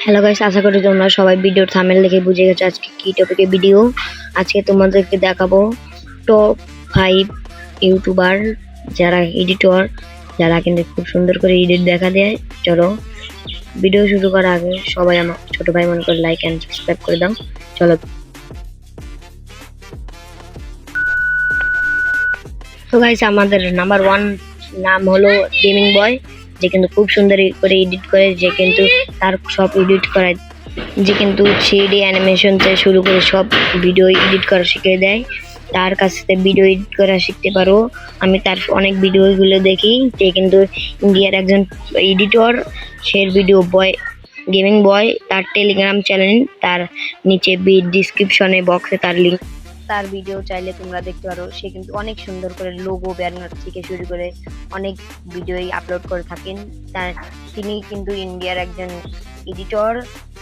Hello guys, আশা করি তোমরা সবাই ভিডিওর থাম্বনেল দেখে বুঝে গেছো আজকে কি টপিকে ভিডিও। আজকে তোমাদেরকে দেখাবো টপ 5 ইউটিউবার যারা এডিটর, যারা কিন্তু খুব সুন্দর করে এডিট দেখা দেয়। চলো ভিডিও শুরু করার আগে সবাই আমার ছোট ভাই মনে করে লাইক এন্ড সাবস্ক্রাইব করে দাও। চলো, তো গাইস আমাদের নাম্বার 1 নাম হলো গেমিং বয়, যে কিন্তু খুব সুন্দর করে এডিট করে, যে কিন্তু তার সব এডিট করায়, যে কিন্তু 3D অ্যানিমেশন থেকে শুরু করে সব ভিডিও এডিট করা শিখিয়ে দেয়। তার কাছ থেকে ভিডিও এডিট করা শিখতে পারো। আমি তার অনেক ভিডিওগুলো দেখি। যে কিন্তু ইন্ডিয়ার একজন এডিটর, সে ভিডিও বয় গেমিং বয়। তার টেলিগ্রাম চ্যানেল, তার নিচে ডিসক্রিপশনে বক্সে তার লিঙ্ক, তার ভিডিও চাইলে তোমরা দেখতে পারো। সে কিন্তু অনেক সুন্দর করে লোগো ব্যানার থেকে শুরু করে অনেক ভিডিওই আপলোড করে থাকেন। তিনি কিন্তু ইন্ডিয়ার একজন এডিটর।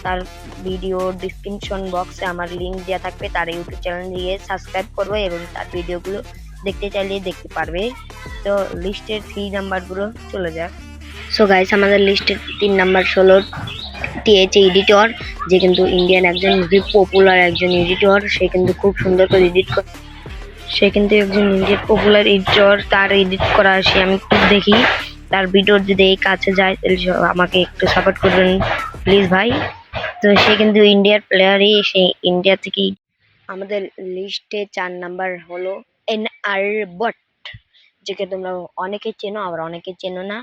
তার ভিডিও ডিসক্রিপশন বক্সে আমার লিঙ্ক দেওয়া থাকবে। তার ইউটিউব চ্যানেল দিয়ে সাবস্ক্রাইব করবে এবং তার ভিডিওগুলো দেখতে চাইলে দেখতে পারবে। তো লিস্টের 3 নাম্বারগুলো চলে যাক। সো গাইস, আমাদের লিস্টের 3 নাম্বার হলো টিএচ এডিটর, যে কিন্তু ইন্ডিয়ান একজন পপুলার একজন এডিটর। সে কিন্তু খুব সুন্দর করে এডিট করে। সে কিন্তু একজন ইন্ডিয়ান পপুলার এডিটর। তার এডিট করা সে আমি খুব দেখি। তার ভিডিও যদি এই কাছে যায় তাহলে আমাকে একটু সাপোর্ট করবেন প্লিজ ভাই। তো সে কিন্তু ইন্ডিয়ার প্লেয়ারই, সে ইন্ডিয়া থেকেই। আমাদের লিস্টে 4 নাম্বার হলো এনআর বট, যাকে তোমরা অনেকে চেনো আবার অনেকে চেনো না।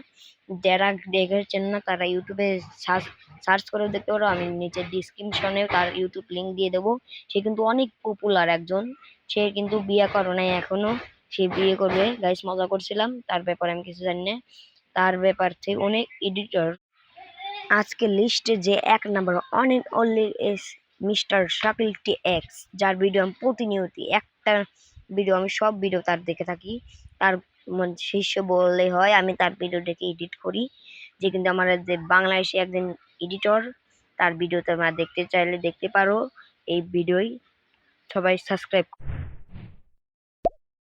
যারা দেখে চেনো না তারা ইউটিউবে সার্চ করে দেখতে পারো। আমি নিচে ডিসক্রিপশনে তার ইউটিউব লিঙ্ক দিয়ে দেবো। সে কিন্তু অনেক পপুলার একজন। সে কিন্তু বিয়ে করে নাই এখনো, সে বিয়ে করবে। গাইস, মজা করছিলাম, তার ব্যাপারে আমি কিছু জানি না। তার ব্যাপার থেকে অনেক এডিটর। আজকে লিস্টে যে 1 নাম্বার অনেক only S mister Shakil T X, যার ভিডিও আমি প্রতিনিয়ত একটা ভিডিও, আমি সব ভিডিও তার দেখে থাকি। তার শীর্ষ বললে হয়, আমি তার ভিডিও দেখে এডিট করি। যে কিন্তু আমার যে বাংলাদেশে একজন এডিটর, তার ভিডিও তোমরা দেখতে চাইলে দেখতে পারো। এই ভিডিওই সবাই সাবস্ক্রাইব।